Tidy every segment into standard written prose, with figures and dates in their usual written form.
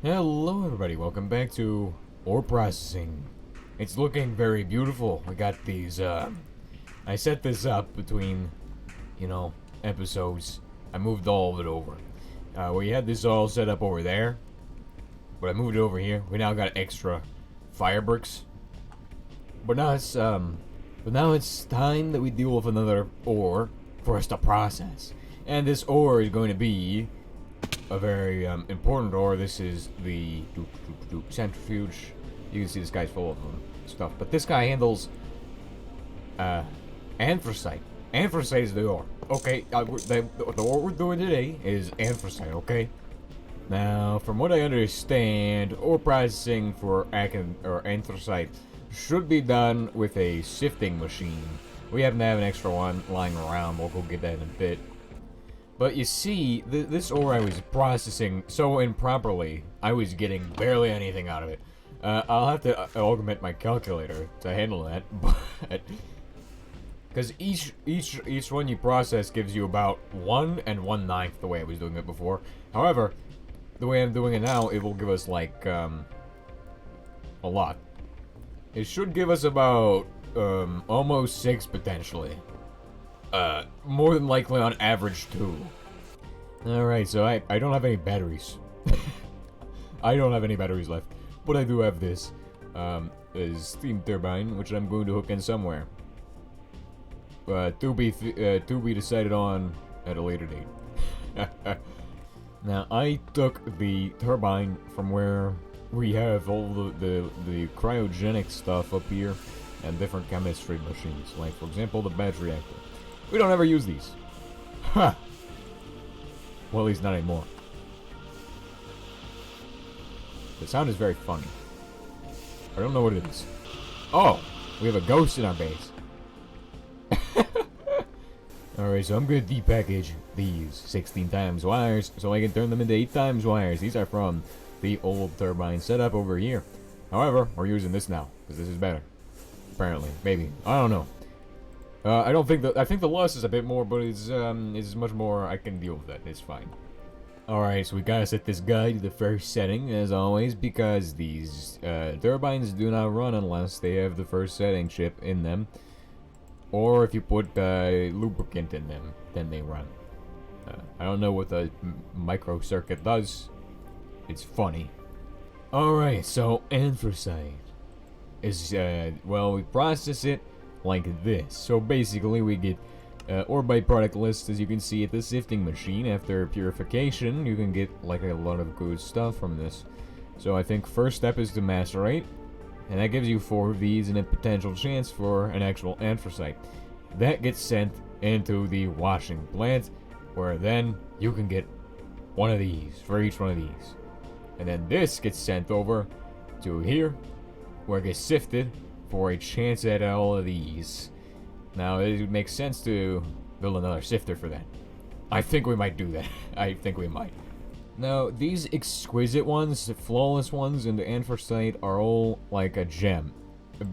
Hello everybody, welcome back to ore processing. It's looking very beautiful. We got these, I set this up between, episodes. I moved all of it over. We had this all set up over there, but I moved it over here. We now got extra fire bricks. But now it's time that we deal with another ore for us to process. And this ore is going to be a very important ore. This is the centrifuge. You can see this guy's full of stuff, but this guy handles anthracite. Anthracite is the ore. Okay, the ore we're doing today is anthracite. Okay. Now, from what I understand, ore processing for anthracite should be done with a sifting machine. We happen to have an extra one lying around. We'll go get that in a bit. But you see, this ore I was processing so improperly, I was getting barely anything out of it. I'll have to augment my calculator to handle that, but because each one you process gives you about 1 1/9 the way I was doing it before. However, the way I'm doing it now, it will give us like a lot. It should give us about almost 6 potentially. More than likely on average 2. Alright, so I don't have any batteries. I don't have any batteries left. But I do have this. A steam turbine, which I'm going to hook in somewhere. To be decided on at a later date. Now, I took the turbine from where we have all the cryogenic stuff up here and different chemistry machines. Like, for example, the battery reactor. We don't ever use these. Ha! Well, at least not anymore. The sound is very funny. I don't know what it is. Oh! We have a ghost in our base. Alright, so I'm going to depackage these 16 times wires so I can turn them into 8 times wires. These are from the old turbine setup over here. However, we're using this now, because this is better. Apparently. Maybe. I don't know. I don't think I think the loss is a bit more, but it's much more. I can deal with that. It's fine. Alright, so we gotta set this guy to the first setting, as always, because these turbines do not run unless they have the first setting chip in them. Or if you put lubricant in them, then they run. I don't know what the microcircuit does. It's funny. Alright, so anthracite is, well, we process it like this. So basically we get ore byproduct list, as you can see at the sifting machine. After purification, you can get like a lot of good stuff from this. So I think first step is to macerate, and that gives you 4 of these and a potential chance for an actual anthracite. That gets sent into the washing plant, where then you can get one of these for each one of these. And then this gets sent over to here, where it gets sifted for a chance at all of these. Now, it would make sense to build another sifter for that. I think we might do that. I think we might. Now, these exquisite ones, the flawless ones, and the anthracite are all like a gem.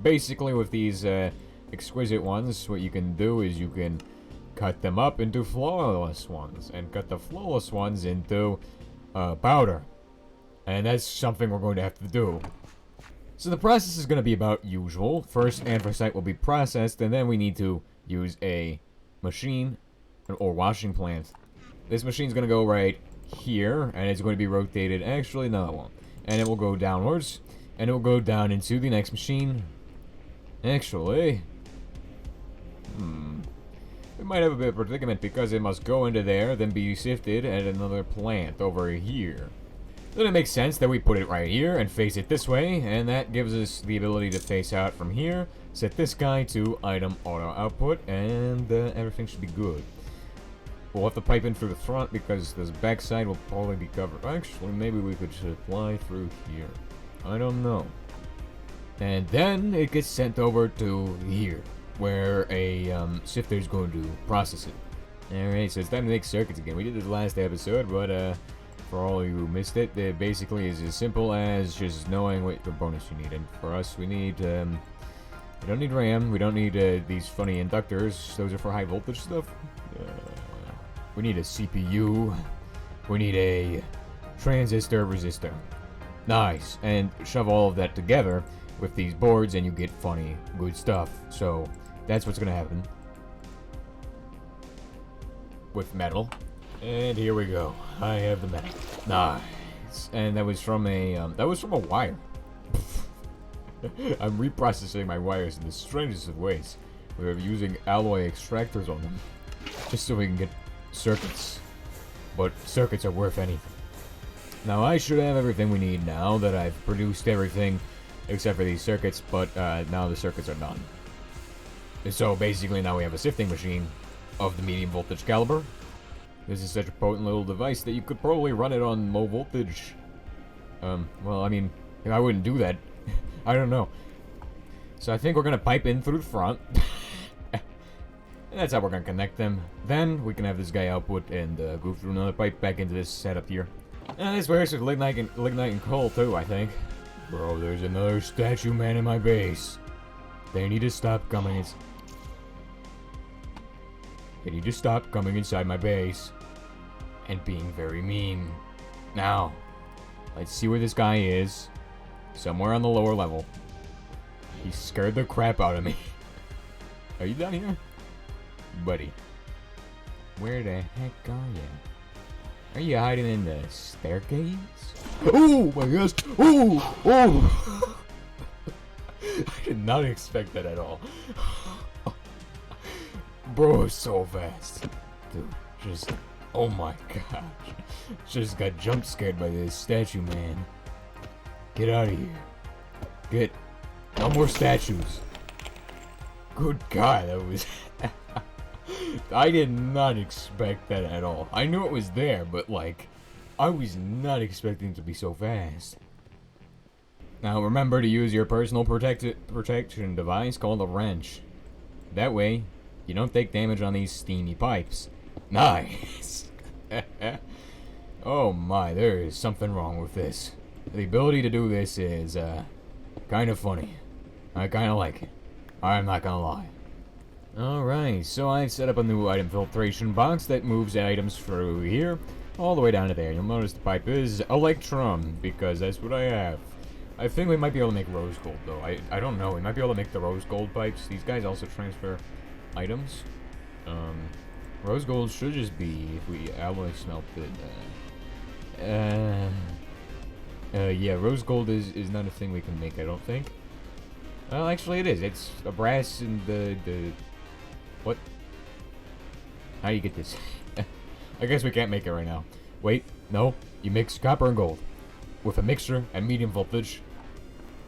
Basically, with these exquisite ones, what you can do is you can cut them up into flawless ones, and cut the flawless ones into powder. And that's something we're going to have to do. So the process is going to be about usual. First, anthracite will be processed, and then we need to use a machine or washing plant. This machine's going to go right here, and it's going to be rotated. Actually, no, it won't. And it will go downwards, and it will go down into the next machine. Actually, we might have a bit of predicament because it must go into there, then be sifted at another plant over here. Then it makes sense that we put it right here and face it this way, and that gives us the ability to face out from here, set this guy to item auto output, and everything should be good. We'll have to pipe in through the front because this backside will probably be covered. Actually, maybe we could supply through here. I don't know. And then it gets sent over to here, where a sifter is going to process it. Alright, so it's time to make circuits again. We did this last episode, but for all you who missed it, it basically is as simple as just knowing what components you need. And for us, we need, we don't need RAM, we don't need these funny inductors, those are for high voltage stuff. We need a CPU, we need a transistor resistor. Nice. And shove all of that together with these boards and you get funny, good stuff. So that's what's gonna happen with metal. And here we go. I have the metal. Nice. And that was from a wire. I'm reprocessing my wires in the strangest of ways. We're using alloy extractors on them, just so we can get circuits. But circuits are worth anything. Now I should have everything we need now that I've produced everything except for these circuits, but now the circuits are done. And so basically now we have a sifting machine of the medium voltage caliber. This is such a potent little device that you could probably run it on low voltage. Well, I mean, I wouldn't do that. I don't know. So I think we're gonna pipe in through the front. And that's how we're gonna connect them. Then we can have this guy output and go through another pipe back into this setup here. And this works with lignite and coal too, I think. Bro, there's another statue man in my base. They need to stop coming. They need to stop coming inside my base and being very mean. Now, let's see where this guy is. Somewhere on the lower level. He scared the crap out of me. Are you down here? Buddy. Where the heck are you? Are you hiding in the staircase? Oh my gosh! Oh! Oh! I did not expect that at all. Bro, so fast. Dude, just... Oh my gosh. Just got jump scared by this statue man. Get out of here. Get... No more statues. Good God, that was... I did not expect that at all. I knew it was there, but like, I was not expecting it to be so fast. Now remember to use your personal protection device called a wrench. That way, you don't take damage on these steamy pipes. Nice! Oh my, there is something wrong with this. The ability to do this is, kind of funny. I kind of like it. I'm not gonna lie. Alright, so I've set up a new item filtration box that moves items through here, all the way down to there. You'll notice the pipe is electrum, because that's what I have. I think we might be able to make rose gold, though. I don't know. We might be able to make the rose gold pipes. These guys also transfer items. Rose gold should just be if we alloy smelt it. Yeah, rose gold is not a thing we can make, I don't think. Well, actually it is. It's a brass and the... What? How do you get this? I guess we can't make it right now. Wait, no. You mix copper and gold with a mixture at medium voltage.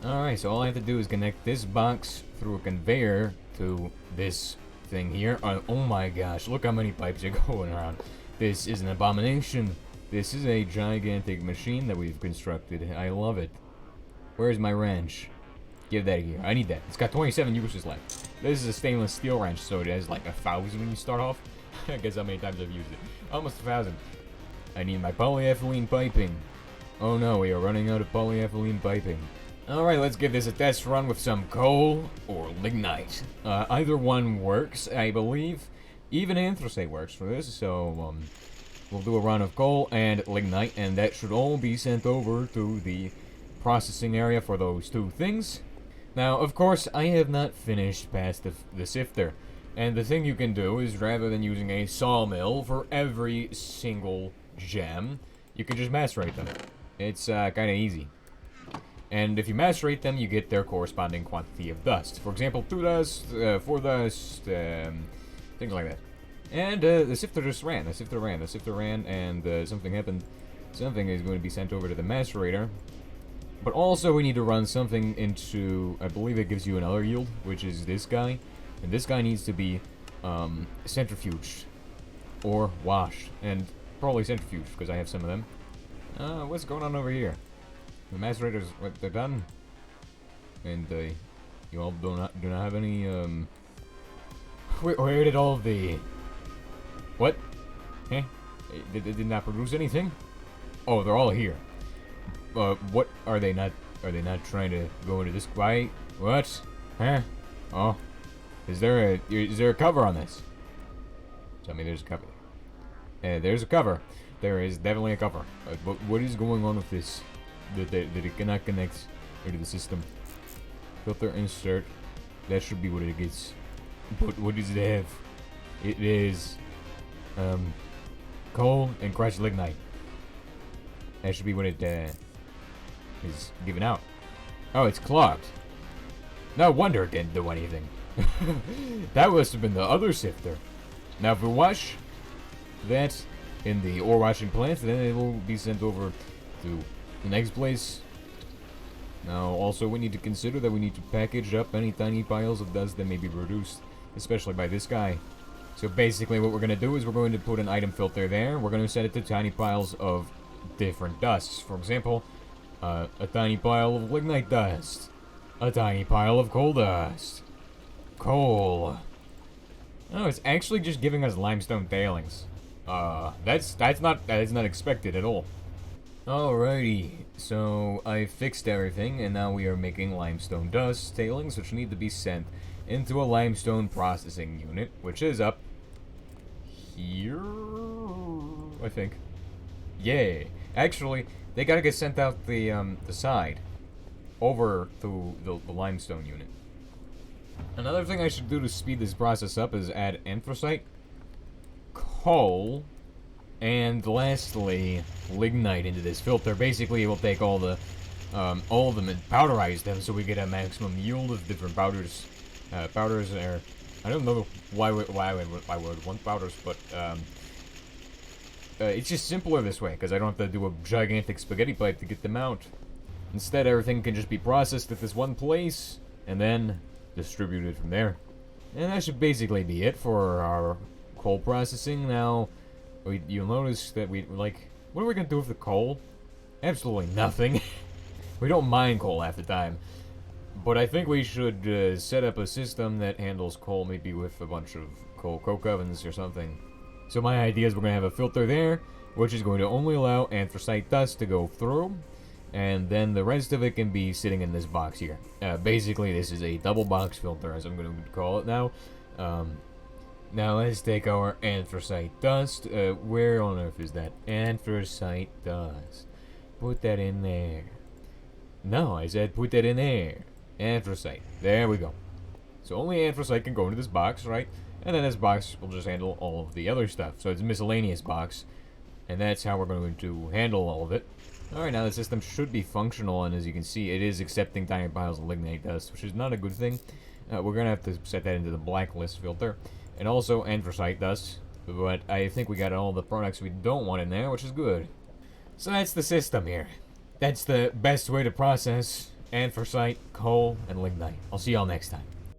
Alright, so all I have to do is connect this box through a conveyor to this thing here. Oh my gosh, look how many pipes are going around. This is an abomination. This is a gigantic machine that we've constructed. I love it. Where's my wrench? Give that here. I need that. It's got 27 uses left. This is a stainless steel wrench, so it has like 1,000 when you start off. I guess how many times I've used it. Almost 1,000. I need my polyethylene piping. Oh no, we are running out of polyethylene piping. Alright, let's give this a test run with some coal or lignite. Either one works, I believe. Even anthracite works for this, so we'll do a run of coal and lignite, and that should all be sent over to the processing area for those two things. Now, of course, I have not finished past the sifter, and the thing you can do is rather than using a sawmill for every single gem, you can just macerate them. It's kind of easy. And if you macerate them, you get their corresponding quantity of dust. For example, 2 dust, 4 dust, things like that. And the sifter just ran. The sifter ran, and something happened. Something is going to be sent over to the macerator. But also we need to run something into, I believe it gives you another yield, which is this guy. And this guy needs to be centrifuged or washed. And probably centrifuged, because I have some of them. What's going on over here? The macerators, what, they're done? And you all do not have any, where did all the... What? Eh? They did not produce anything? Oh, they're all here. What are they not trying to go into this? Why? What? Huh? Oh, is there a cover on this? Tell me there's a cover. There's a cover. There is definitely a cover. But what is going on with this? that it cannot connect into the system. Filter insert. That should be what it gets. But what does it have? It is coal and crushed lignite. That should be what it is giving out. Oh, it's clogged. No wonder it didn't do anything. That must have been the other sifter. Now if we wash that in the ore washing plant, then it will be sent over to the next place. Now also we need to consider that we need to package up any tiny piles of dust that may be produced, especially by this guy. So basically what we're going to do is we're going to put an item filter there. We're going to set it to tiny piles of different dusts. For example, a tiny pile of lignite dust. A tiny pile of coal dust. Coal. Oh, it's actually just giving us limestone tailings. That's not expected at all. Alrighty, so I fixed everything, and now we are making limestone dust tailings, which need to be sent into a limestone processing unit, which is up here, I think. Yay! Actually, they gotta get sent out the side, over to the limestone unit. Another thing I should do to speed this process up is add anthracite, coal, and lastly, lignite into this filter. Basically, we'll take all of them and powderize them so we get a maximum yield of different powders. Powders are, I don't know why I would want powders, but it's just simpler this way because I don't have to do a gigantic spaghetti pipe to get them out. Instead, everything can just be processed at this one place and then distributed from there. And that should basically be it for our coal processing. Now, you'll notice that what are we gonna do with the coal? Absolutely nothing. We don't mine coal half the time. But I think we should set up a system that handles coal, maybe with a bunch of coal coke ovens or something. So my idea is we're gonna have a filter there, which is going to only allow anthracite dust to go through, and then the rest of it can be sitting in this box here. Basically, this is a double box filter, as I'm going to call it now. Now let's take our anthracite dust. Where on earth is that? Anthracite dust. Put that in there. No, I said put that in there. Anthracite. There we go. So only anthracite can go into this box, right? And then this box will just handle all of the other stuff. So it's a miscellaneous box. And that's how we're going to handle all of it. Alright, now the system should be functional, and as you can see, it is accepting tiny piles of lignite dust, which is not a good thing. We're going to have to set that into the blacklist filter. And also anthracite dust, but I think we got all the products we don't want in there, which is good. So that's the system here. That's the best way to process anthracite, coal, and lignite. I'll see y'all next time.